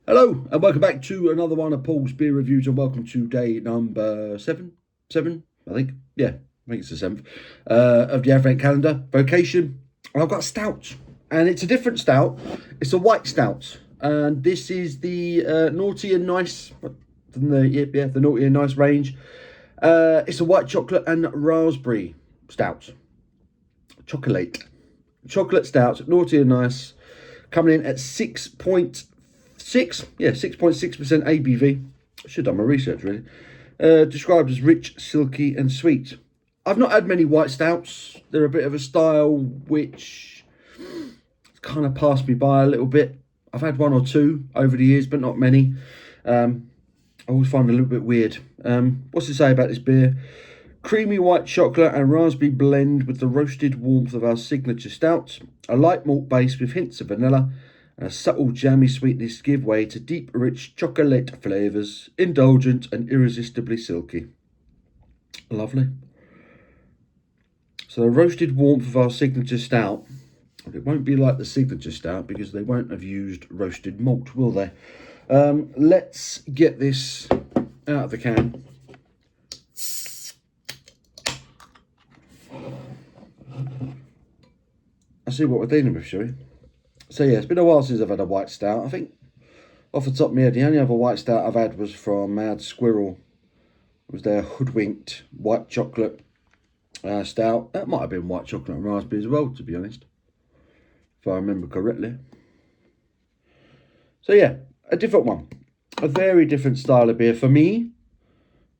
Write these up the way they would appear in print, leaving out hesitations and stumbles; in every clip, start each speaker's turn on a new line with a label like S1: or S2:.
S1: Hello and welcome back to another one of Paul's beer reviews, and welcome to day number seven, I think. Yeah, I think it's the 7th of the Advent calendar. Vocation. And I've got a stout, and it's a different stout. It's a white stout, and this is the naughty and nice from the naughty and nice range. It's a white chocolate and raspberry stout. Chocolate stout, naughty and nice, coming in at 6.6%, 6.6% ABV. I should have done my research, really. Described as rich, silky, and sweet. I've not had many white stouts. They're a bit of a style which kind of passed me by a little bit. I've had one or two over the years, but not many. I always find it a little bit weird. What's it say about this beer? Creamy white chocolate and raspberry blend with the roasted warmth of our signature stout. A light malt base with hints of vanilla and a subtle jammy sweetness give way to deep, rich chocolate flavours, indulgent and irresistibly silky. Lovely. So the roasted warmth of our signature stout. It won't be like the signature stout because they won't have used roasted malt, will they? Let's get this out of the can. I'll see what we're dealing with, shall we? So yeah, it's been a while since I've had a white stout. I think off the top of my head, the only other white stout I've had was from Mad Squirrel. It was their hoodwinked white chocolate stout. That might have been white chocolate and raspberry as well, to be honest, if I remember correctly. So yeah, a different one. A very different style of beer for me.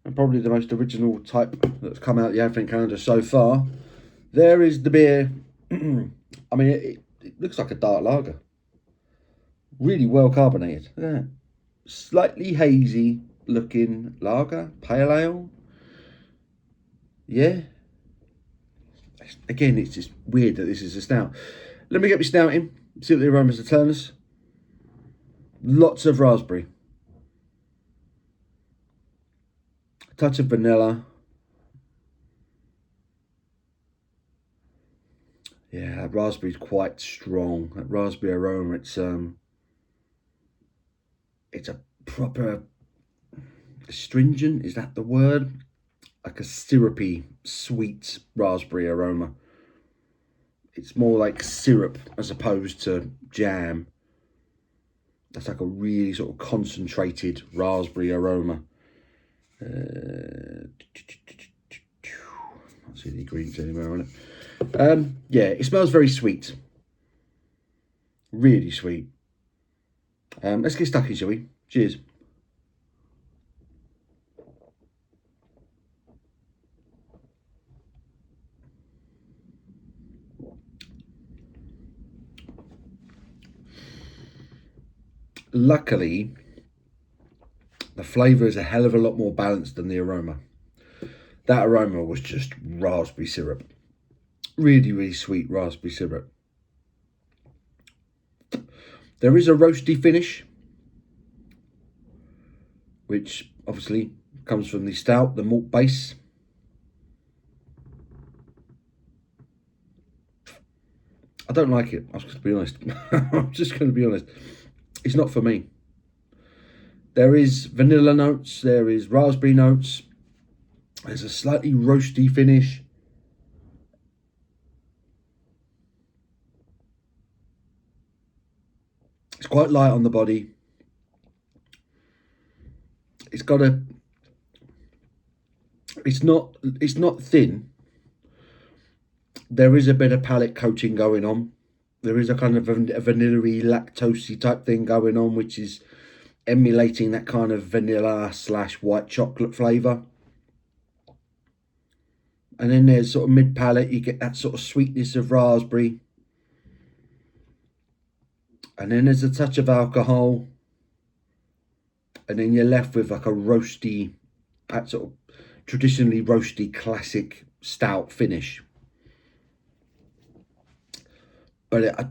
S1: And probably the most original type that's come out of the Advent calendar so far. There is the beer. I mean, it looks like a dark lager. Really well carbonated. Look at that. Slightly hazy looking lager. Pale ale. Yeah. Again, it's just weird that this is a stout. Let me get my stout in. See what the aromas are telling us. Lots of raspberry. A touch of vanilla. Yeah, that raspberry's quite strong. That raspberry aroma, it's a proper astringent, is that the word? Like a syrupy, sweet raspberry aroma. It's more like syrup as opposed to jam. That's like a really sort of concentrated raspberry aroma. Can't see any greens anywhere on it. Yeah, it smells very sweet. Really sweet. Let's get stuck in, shall we? Cheers. Luckily, the flavour is a hell of a lot more balanced than the aroma. That aroma was just raspberry syrup. Really, really sweet raspberry syrup. There is a roasty finish, which obviously comes from the stout, the malt base. I don't like it. I'm just going to be honest. I'm just going to be honest. It's not for me. There is vanilla notes. There is raspberry notes. There's a slightly roasty finish. It's quite light on the body. It's got a. It's not thin. There is a bit of palate coating going on. There is a kind of a vanilla-y, lactosey type thing going on, which is emulating that kind of vanilla / white chocolate flavour. And then there's sort of mid-palate, you get that sort of sweetness of raspberry. And then there's a touch of alcohol. And then you're left with like a roasty, that sort of traditionally roasty classic stout finish. But I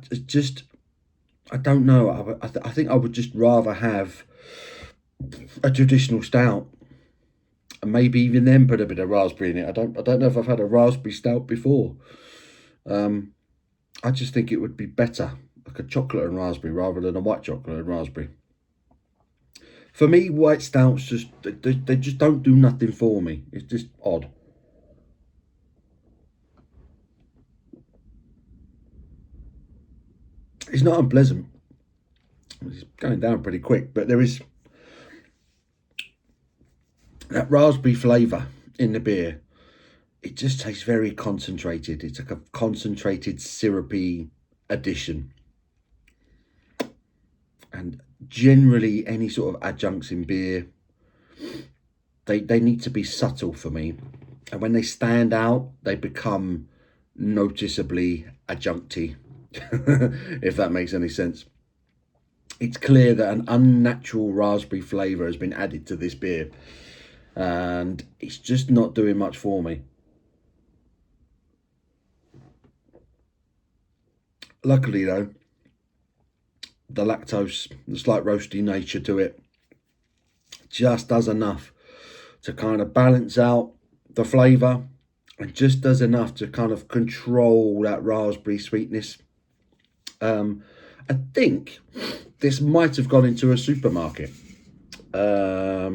S1: don't know. I think I would just rather have a traditional stout, and maybe even then put a bit of raspberry in it. I don't know if I've had a raspberry stout before. I just think it would be better, like a chocolate and raspberry rather than a white chocolate and raspberry. For me, white stouts just they just don't do nothing for me. It's just odd. It's not unpleasant. It's going down pretty quick, but there is that raspberry flavour in the beer. It just tastes very concentrated. It's like a concentrated syrupy addition. And generally any sort of adjuncts in beer, they need to be subtle for me. And when they stand out, they become noticeably adjuncty, if that makes any sense. It's clear that an unnatural raspberry flavour has been added to this beer, and it's just not doing much for me. Luckily though, the lactose, the slight roasty nature to it, just does enough to kind of balance out the flavour, and just does enough to kind of control that raspberry sweetness. I think this might have gone into a supermarket. I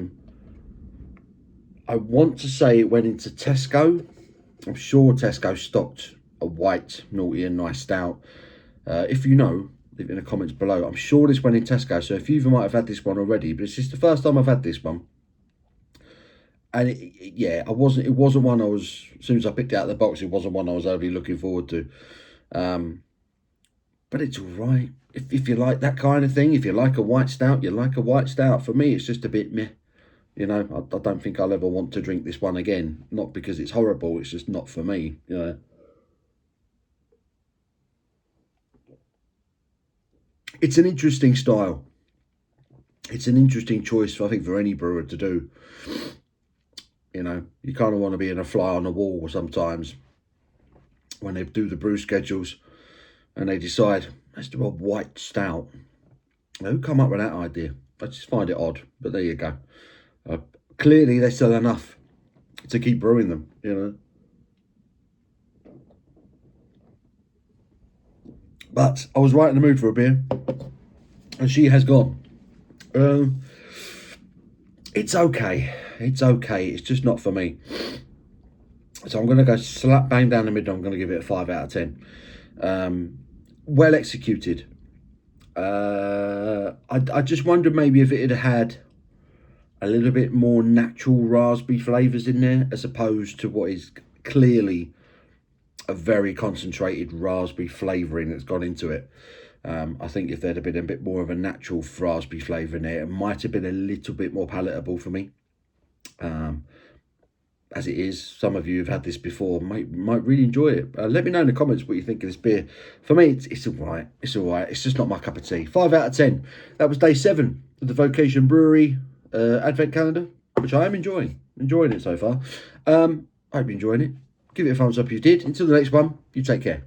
S1: want to say it went into Tesco. I'm sure Tesco stocked a white, naughty and nice stout. If you know, leave it in the comments below. I'm sure this went in Tesco, so a few of you might have had this one already, but it's just the first time I've had this one. And yeah, it wasn't one I was, as soon as I picked it out of the box, it wasn't one I was overly looking forward to. But it's all right. If you like that kind of thing, if you like a white stout, you like a white stout. For me, it's just a bit meh. You know, I don't think I'll ever want to drink this one again. Not because it's horrible, it's just not for me, you know. It's an interesting style. It's an interesting choice, I think, for any brewer to do. You know, you kind of want to be in a fly on the wall sometimes when they do the brew schedules and they decide, let's do a white stout. Now, who come up with that idea? I just find it odd, but there you go. Clearly, they sell enough to keep brewing them, you know. But I was right in the mood for a beer, and she has gone. It's okay. It's okay. It's just not for me. So I'm going to go slap bang down the middle. I'm going to give it a 5 out of 10. Well executed. I just wondered maybe if it had a little bit more natural raspberry flavours in there, as opposed to what is clearly a very concentrated raspberry flavouring that's gone into it. I think if there'd have been a bit more of a natural raspberry flavour in there, it might have been a little bit more palatable for me. As it is, some of you have had this before, might really enjoy it. Let me know in the comments what you think of this beer. For me, it's all right. It's all right. It's just not my cup of tea. 5 out of 10. That was day 7 of the Vocation Brewery Advent Calendar, which I am enjoying it so far. I hope you're enjoying it. Give it a thumbs up if you did. Until the next one, you take care.